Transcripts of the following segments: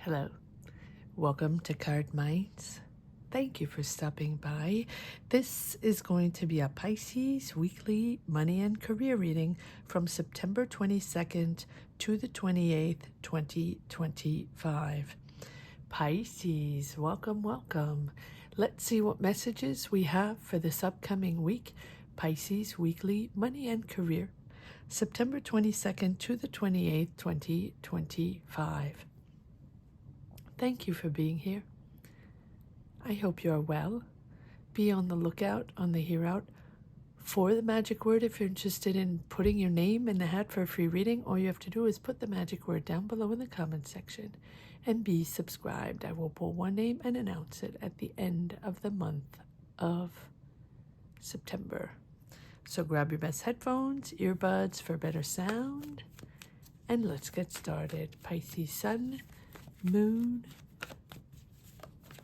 Hello, welcome to Cardminds. Thank you for stopping by. This is going to be a Pisces weekly money and career reading from September 22nd to the 28th, 2025. Pisces, welcome, welcome. Let's see what messages we have for this upcoming week. Pisces weekly money and career, September 22nd to the 28th, 2025. Thank you for being here. I hope you are well. Be on the lookout, on the hereout for the magic word. If you're interested in putting your name in the hat for a free reading, all you have to do is put the magic word down below in the comment section and be subscribed. I will pull one name and announce it at the end of the month of September. So grab your best headphones, earbuds for better sound, and let's get started. Pisces Sun, Moon,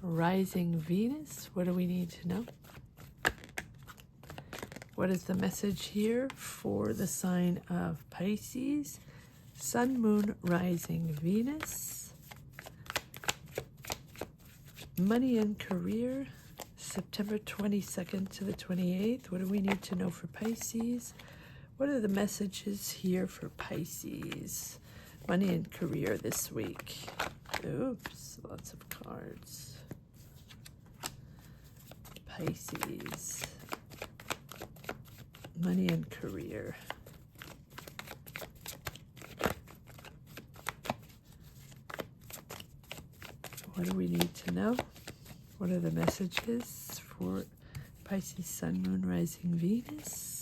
Rising Venus. What do we need to know? What is the message here for the sign of Pisces? Sun, Moon, Rising Venus. Money and career, September 22nd to the 28th. What do we need to know for Pisces? What are the messages here for Pisces? Money and career this week. Oops, lots of cards. Pisces. Money and career. What do we need to know? What are the messages for Pisces, Sun, Moon, Rising Venus?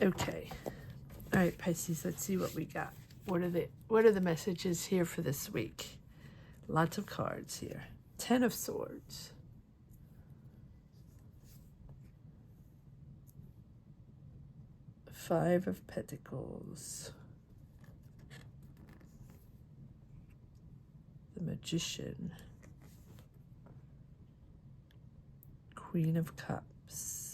Okay. All right, Pisces, let's see what we got. What are the messages here for this week? Lots of cards here. 10 of Swords. Five of Pentacles. The Magician. Queen of Cups.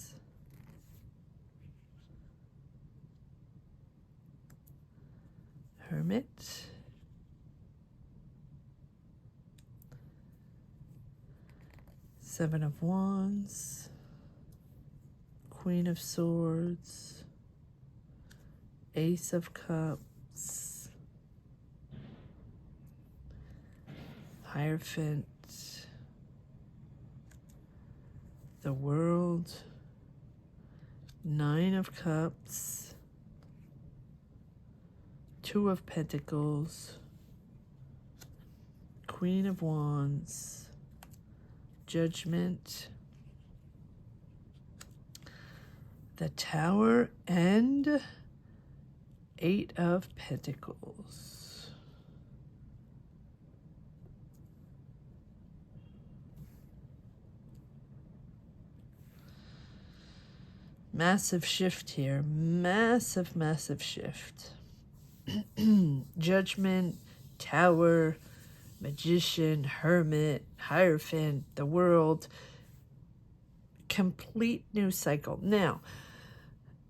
Hermit. Seven of Wands. Queen of Swords. Ace of Cups. Hierophant. The World. Nine of Cups. Two of Pentacles, Queen of Wands, Judgment, the Tower, and Eight of Pentacles. Massive shift here. Massive, massive shift. Judgment, Tower, Magician, Hermit, Hierophant, the World. Complete new cycle. Now,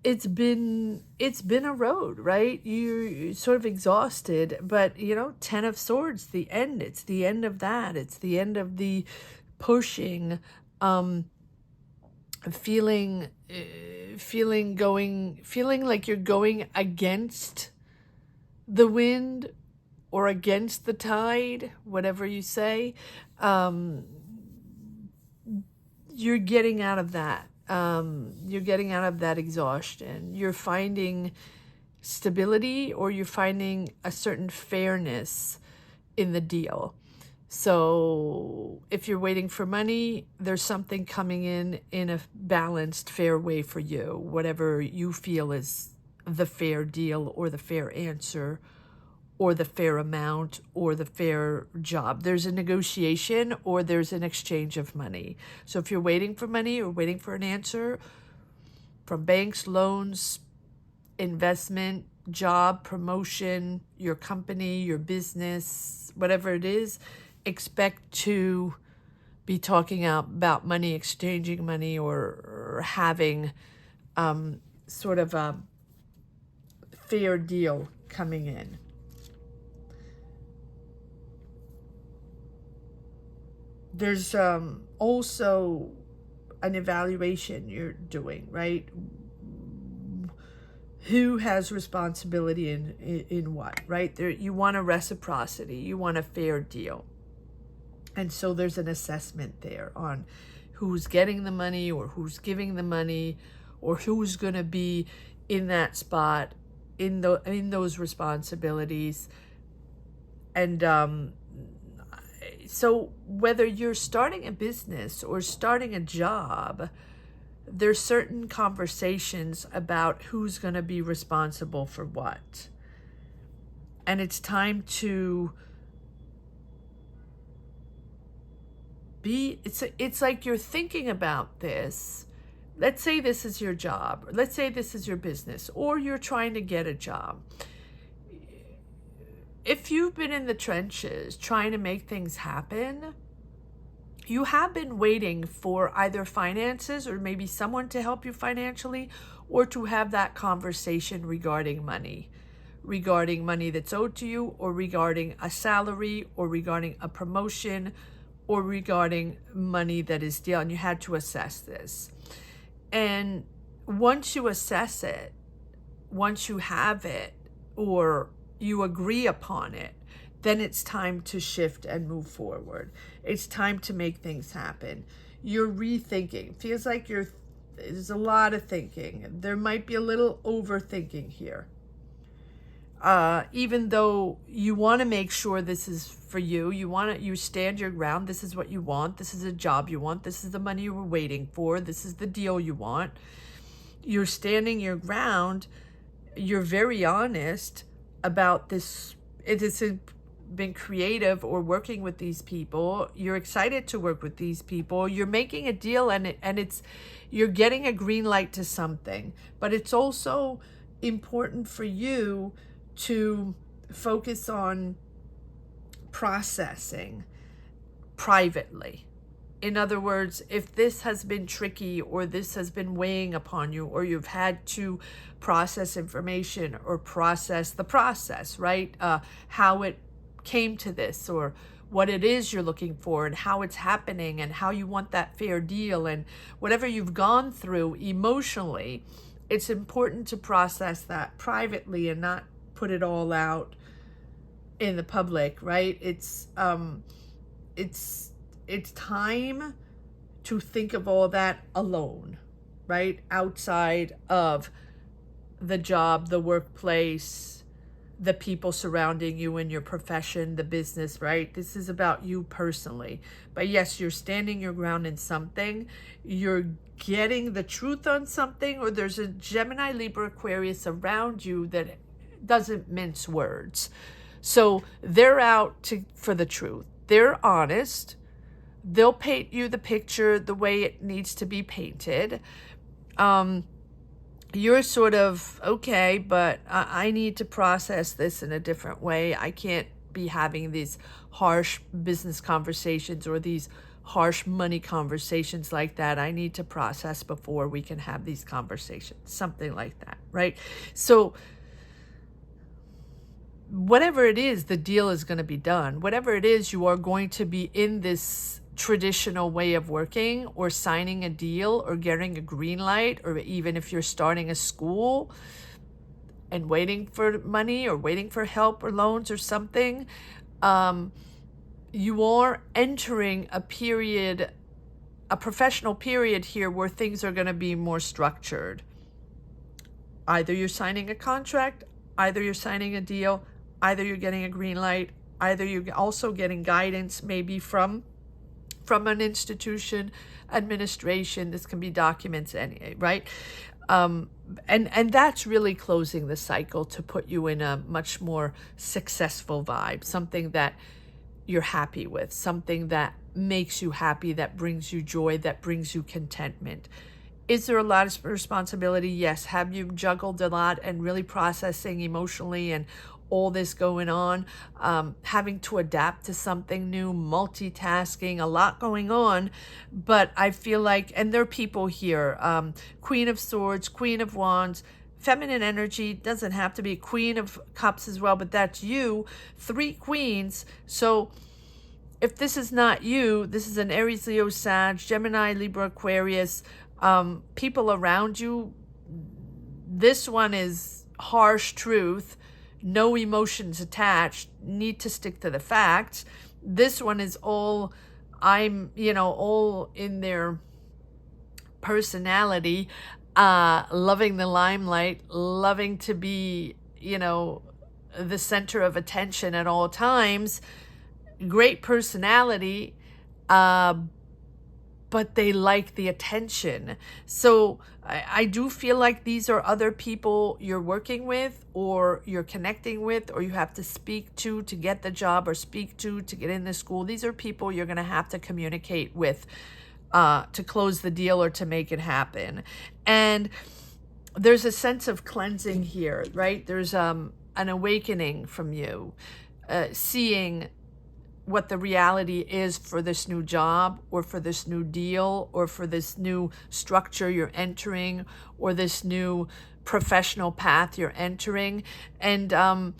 it's been a road, right? You're sort of exhausted, but 10 of Swords, the end. It's the end of that. It's the end of the pushing, feeling like you're going against the wind or against the tide, whatever you say. You're getting out of that. You're getting out of that exhaustion. You're finding stability, or you're finding a certain fairness in the deal. So if you're waiting for money, there's something coming in a balanced, fair way for you, whatever you feel is the fair deal or the fair answer or the fair amount or the fair job. There's a negotiation or there's an exchange of money. So if you're waiting for money or waiting for an answer from banks, loans, investment, job, promotion, your company, your business, whatever it is, expect to be talking about money, exchanging money, or having sort of a fair deal coming in. There's also an evaluation you're doing, right? Who has responsibility in what, right? There, you want a reciprocity, you want a fair deal. And so there's an assessment there on who's getting the money or who's giving the money or who's going to be in that spot, in those responsibilities. And so whether you're starting a business or starting a job, there's certain conversations about who's going to be responsible for what. And it's time to be, it's like you're thinking about this. Let's say this is your job, or let's say this is your business, or you're trying to get a job. If you've been in the trenches trying to make things happen, you have been waiting for either finances or maybe someone to help you financially, or to have that conversation regarding money that's owed to you, or regarding a salary, or regarding a promotion, or regarding money that is due, and you had to assess this. And once you assess it, once you have it, or you agree upon it, then it's time to shift and move forward. It's time to make things happen. You're rethinking. Feels like there's a lot of thinking. There might be a little overthinking here. Even though you want to make sure this is for you, you stand your ground. This is what you want. This is a job you want. This is the money you were waiting for. This is the deal you want. You're standing your ground. You're very honest about this. It has been creative or working with these people. You're excited to work with these people. You're making a deal, and you're getting a green light to something. But it's also important for you to focus on processing privately. In other words, if this has been tricky, or this has been weighing upon you, or you've had to process information or process the process, right? How it came to this, or what it is you're looking for, and how it's happening, and how you want that fair deal, and whatever you've gone through emotionally, it's important to process that privately and not put it all out in the public, right? It's time to think of all that alone, right? Outside of the job, the workplace, the people surrounding you in your profession, the business, right? This is about you personally. But yes, you're standing your ground in something. You're getting the truth on something, or there's a Gemini, Libra, Aquarius around you that doesn't mince words. So they're out for the truth. They're honest. They'll paint you the picture the way it needs to be painted. You're sort of, okay, but I need to process this in a different way. I can't be having these harsh business conversations or these harsh money conversations like that. I need to process before we can have these conversations, something like that, right? So whatever it is, the deal is going to be done. Whatever it is, you are going to be in this traditional way of working, or signing a deal, or getting a green light, or even if you're starting a school and waiting for money, or waiting for help or loans or something, you are entering a period, a professional period here, where things are going to be more structured. Either you're signing a contract, either you're signing a deal, either you're getting a green light, either you're also getting guidance maybe from an institution, administration. This can be documents anyway, right? And that's really closing the cycle to put you in a much more successful vibe, something that you're happy with, something that makes you happy, that brings you joy, that brings you contentment. Is there a lot of responsibility? Yes. Have you juggled a lot and really processing emotionally and all this going on? Having to adapt to something new, multitasking, a lot going on. But I feel like, and there are people here, Queen of Swords, Queen of Wands, feminine energy, doesn't have to be Queen of Cups as well, but that's you, 3 queens. So if this is not you, this is an Aries, Leo, Sag, Gemini, Libra, Aquarius, people around you. This one is harsh truth, no emotions attached, need to stick to the facts. This one is all, all in their personality, loving the limelight, loving to be, the center of attention at all times. Great personality, but they like the attention. So I do feel like these are other people you're working with or you're connecting with or you have to speak to get the job or speak to get in the school. These are people you're going to have to communicate with to close the deal or to make it happen. And there's a sense of cleansing here, right? There's an awakening from you, seeing what the reality is for this new job or for this new deal or for this new structure you're entering or this new professional path you're entering. And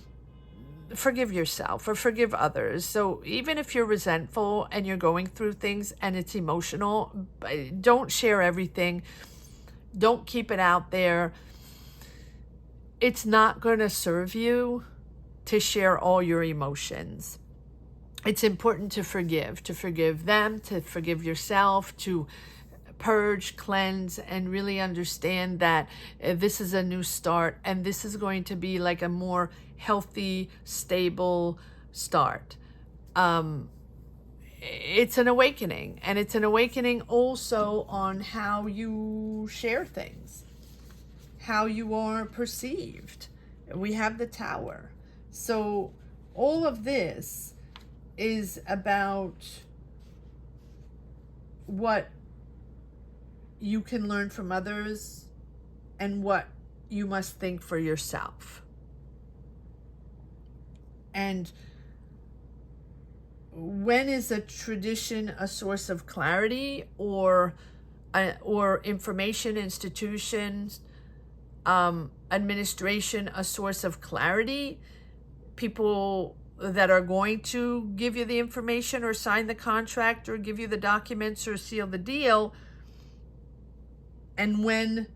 forgive yourself or forgive others. So even if you're resentful and you're going through things and it's emotional, don't share everything. Don't keep it out there. It's not going to serve you to share all your emotions. It's important to forgive them, to forgive yourself, to purge, cleanse, and really understand that this is a new start and this is going to be like a more healthy, stable start. It's an awakening, and it's an awakening also on how you share things, how you are perceived. We have the Tower. So all of this is about what you can learn from others and what you must think for yourself. And when is a tradition a source of clarity or information, institutions, administration a source of clarity? People that are going to give you the information or sign the contract or give you the documents or seal the deal. And when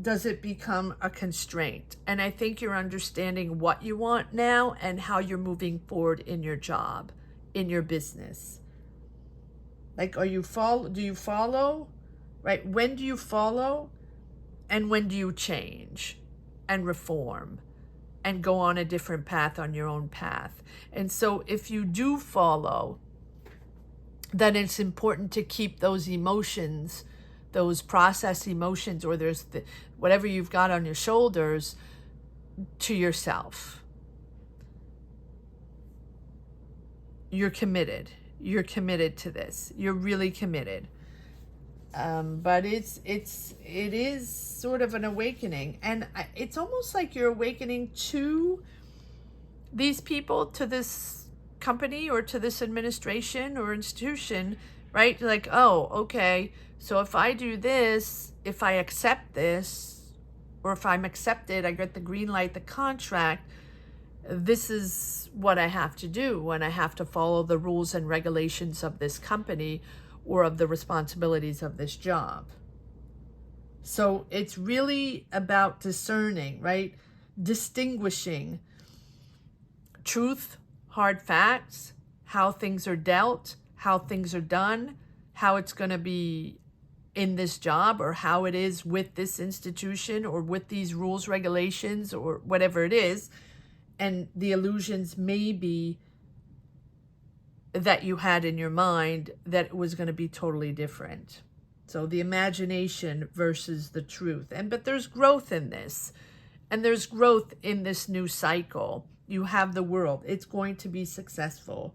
does it become a constraint? And I think you're understanding what you want now and how you're moving forward in your job, in your business. Like, do you follow, right? When do you follow and when do you change and reform and go on a different path, on your own path? And so if you do follow, then it's important to keep those emotions, those processed emotions, or whatever you've got on your shoulders, to yourself. You're committed. You're committed to this. You're really committed. But it is sort of an awakening, and it's almost like you're awakening to these people, to this company or to this administration or institution, right? Like, oh, okay, so if I do this, if I accept this, or if I'm accepted, I get the green light, the contract, this is what I have to do, and I have to follow the rules and regulations of this company or of the responsibilities of this job. So it's really about discerning, right? Distinguishing truth, hard facts, how things are dealt, how things are done, how it's going to be in this job, or how it is with this institution or with these rules, regulations, or whatever it is. And the illusions may be that you had in your mind that it was going to be totally different. So the imagination versus the truth. But there's growth in this, and there's growth in this new cycle. You have the world. It's going to be successful.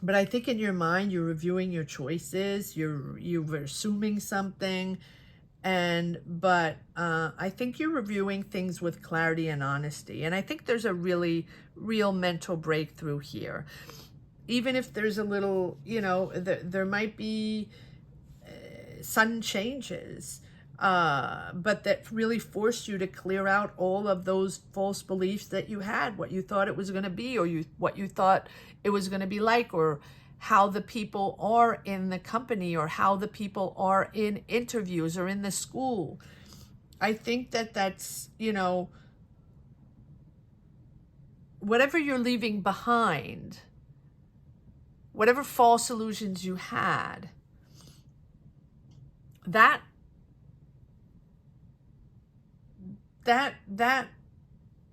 But I think in your mind, you're reviewing your choices, you're assuming something, but I think you're reviewing things with clarity and honesty. And I think there's a really real mental breakthrough here. Even if there's a little, there might be sudden changes, but that really forced you to clear out all of those false beliefs that you had, what you thought it was going to be, or what you thought it was going to be like, or how the people are in the company, or how the people are in interviews or in the school. I think that's, whatever you're leaving behind, whatever false illusions you had, that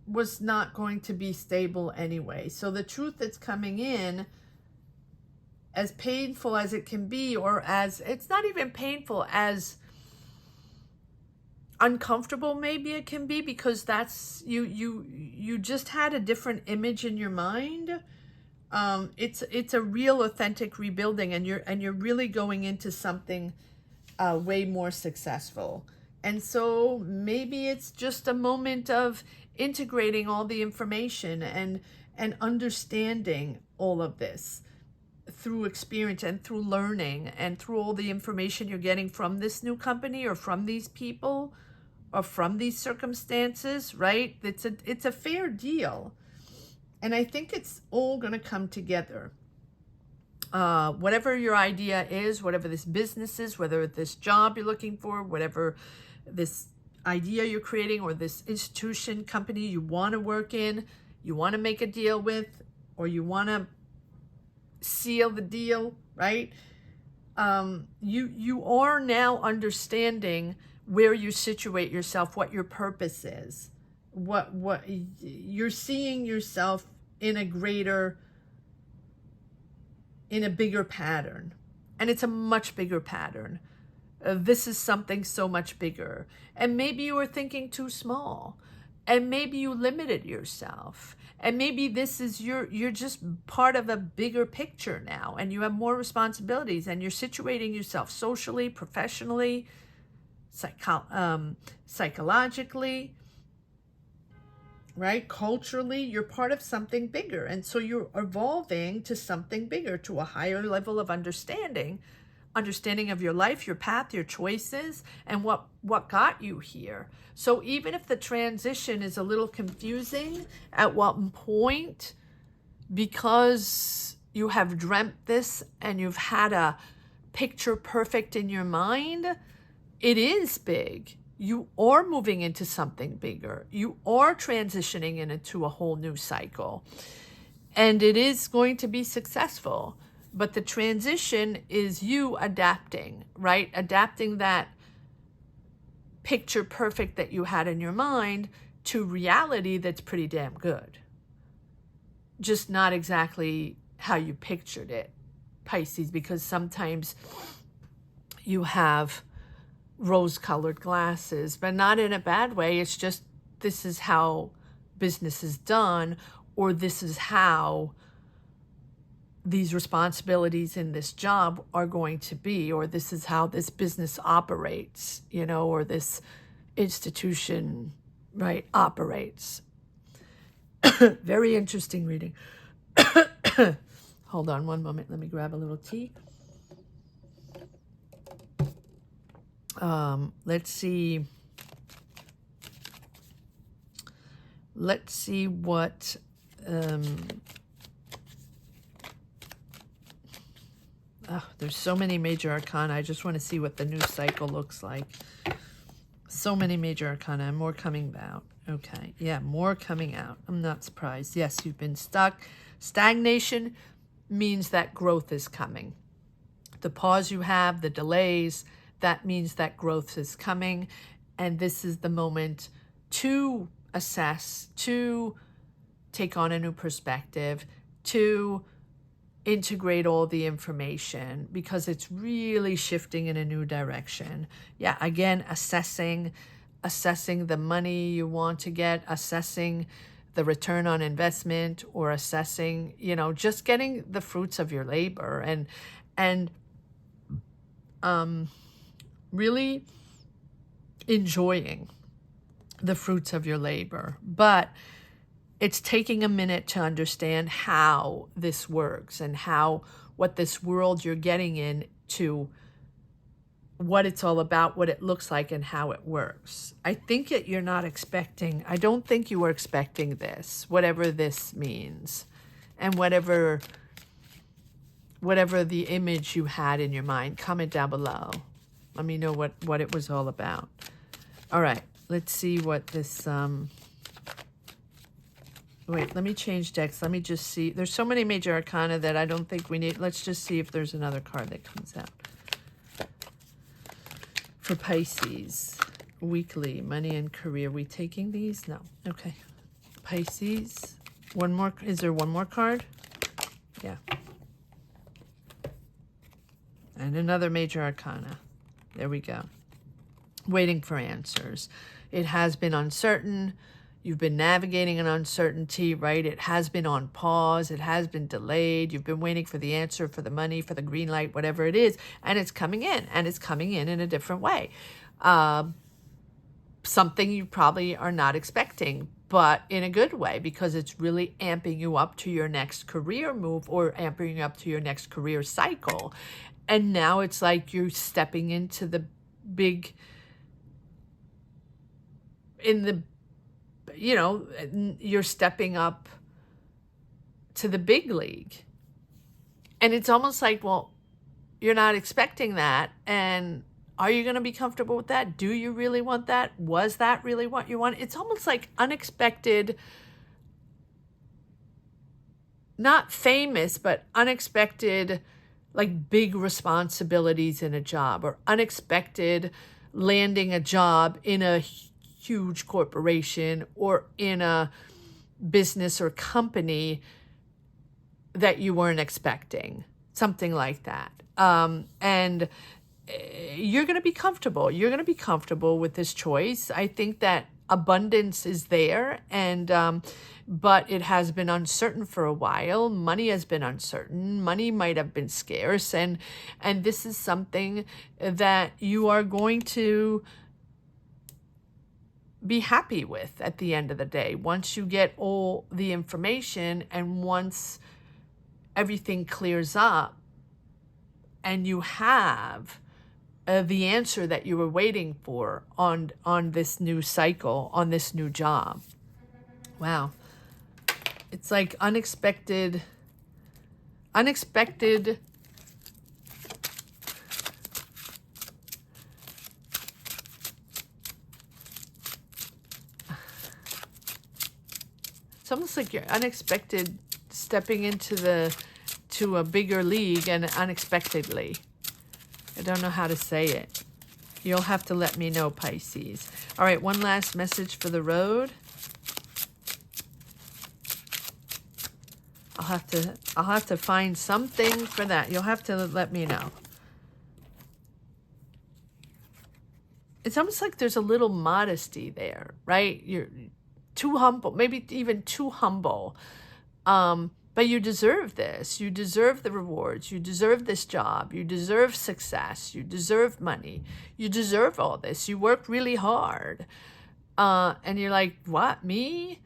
was not going to be stable anyway. So the truth that's coming in, as painful as it can be, or as, it's not even painful, as uncomfortable maybe it can be, because that's, you just had a different image in your mind. It's a real authentic rebuilding, and you're really going into something way more successful. And so maybe it's just a moment of integrating all the information and understanding all of this through experience and through learning and through all the information you're getting from this new company, or from these people, or from these circumstances, right? It's a fair deal. And I think it's all going to come together. Whatever your idea is, whatever this business is, whether this job you're looking for, whatever this idea you're creating, or this institution, company you want to work in, you want to make a deal with, or you want to seal the deal, right? You are now understanding where you situate yourself, what your purpose is, what you're seeing yourself in a bigger pattern. And it's a much bigger pattern. This is something so much bigger. And maybe you were thinking too small, and maybe you limited yourself, and maybe this is you're just part of a bigger picture now, and you have more responsibilities, and you're situating yourself socially, professionally, psychologically, right? Culturally, you're part of something bigger. And so you're evolving to something bigger, to a higher level of understanding of your life, your path, your choices, and what got you here. So even if the transition is a little confusing at one point, because you have dreamt this and you've had a picture perfect in your mind, it is big. You are moving into something bigger. You are transitioning into a whole new cycle. And it is going to be successful. But the transition is you adapting, right? Adapting that picture perfect that you had in your mind to reality that's pretty damn good. Just not exactly how you pictured it, Pisces, because sometimes you have rose-colored glasses, but not in a bad way. It's just, this is how business is done, or this is how these responsibilities in this job are going to be, or this is how this business operates, or this institution, right, operates. Very interesting reading. Hold on one moment. Let me grab a little tea. Let's see what there's so many major arcana. I just want to see what the new cycle looks like. So many major arcana, and more coming out. Okay, yeah, more coming out. I'm not surprised. Yes, you've been stuck. Stagnation means that growth is coming. The pause you have, the delays, that means that growth is coming. And this is the moment to assess, to take on a new perspective, to integrate all the information, because it's really shifting in a new direction. Yeah, again, assessing the money you want to get, assessing the return on investment or assessing, you know, just getting the fruits of your labor and really enjoying the fruits of your labor. But it's taking a minute to understand how this works and what this world you're getting into, what it's all about, what it looks like, and how it works. I think that you're not expecting, I don't think you were expecting this, whatever this means, and whatever the image you had in your mind. Comment down below. Let me know what it was all about. All right, let's see what this, wait, let me change decks. Let me just see. There's so many major arcana that I don't think we need. Let's just see if there's another card that comes out. For Pisces, weekly, money and career. We taking these? No. Okay. Pisces. One more. Is there one more card? Yeah. And another major arcana. There we go. Waiting for answers. It has been uncertain. You've been navigating an uncertainty, right? It has been on pause. It has been delayed. You've been waiting for the answer, for the money, for the green light, whatever it is. And it's coming in. And it's coming in a different way. Something you probably are not expecting, but in a good way, because it's really amping you up to your next career move or amping you up to your next career cycle. And now it's like you're stepping into the big, you know, you're stepping up to the big league. And it's almost like, well, you're not expecting that. And are you going to be comfortable with that? Do you really want that? Was that really what you want? It's almost like unexpected, not famous, but unexpected, like big responsibilities in a job, or unexpected landing a job in a huge corporation or in a business or company that you weren't expecting, something like that. And you're going to be comfortable. You're going to be comfortable with this choice. I think that abundance is there, and but it has been uncertain for a while. Money has been uncertain. Money might have been scarce, and this is something that you are going to be happy with at the end of the day. Once you get all the information and once everything clears up and you have the answer that you were waiting for on this new cycle, on this new job. Wow. It's like unexpected. It's almost like you're unexpected stepping to a bigger league, and unexpectedly. I don't know how to say it. You'll have to let me know, Pisces. All right, one last message for the road. I'll have to find something for that. You'll have to let me know. It's almost like there's a little modesty there, right? You're too humble, maybe even too humble. But you deserve this. You deserve the rewards. You deserve this job. You deserve success. You deserve money. You deserve all this. You work really hard. And you're like, what, me?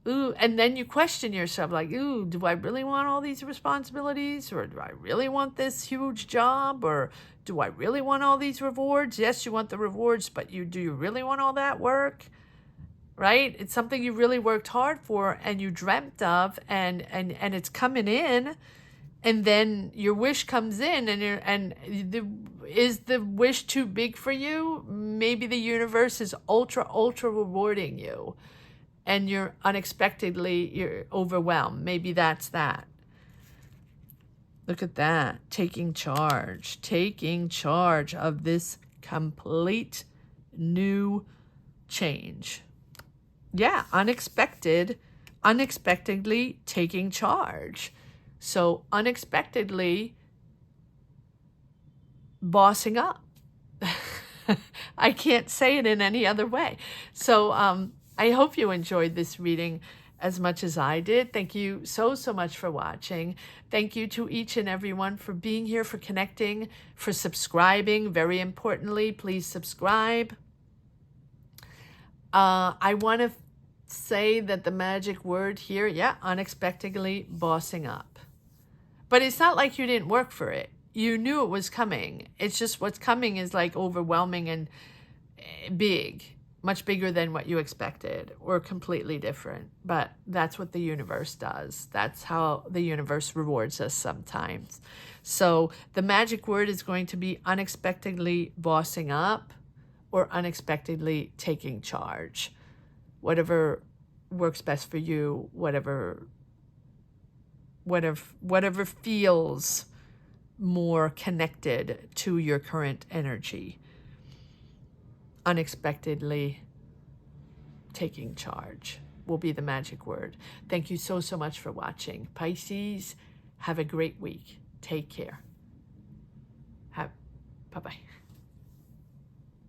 Ooh, and then you question yourself, like, ooh, do I really want all these responsibilities? Or do I really want this huge job? Or do I really want all these rewards? Yes, you want the rewards, but do you really want all that work? Right? It's something you really worked hard for and you dreamt of, and it's coming in, and then your wish comes in, is the wish too big for you? Maybe the universe is ultra rewarding you, and you're overwhelmed. Maybe that's that. Look at that. Taking charge of this complete new change. Yeah, unexpectedly taking charge. So unexpectedly bossing up. I can't say it in any other way. So I hope you enjoyed this reading. as much as I did. Thank you so much for watching. Thank you to each and everyone for being here, for connecting, for subscribing. Very importantly, please subscribe. I want to say that the magic word here, yeah, unexpectedly bossing up. But it's not like you didn't work for it. You knew it was coming. It's just what's coming is like overwhelming and big, much bigger than what you expected, or completely different. But that's what the universe does. That's how the universe rewards us sometimes. So the magic word is going to be unexpectedly bossing up or unexpectedly taking charge. Whatever works best for you, whatever feels more connected to your current energy. Unexpectedly taking charge will be the magic word. Thank you so much for watching. Pisces, have a great week. Take care. Bye-bye.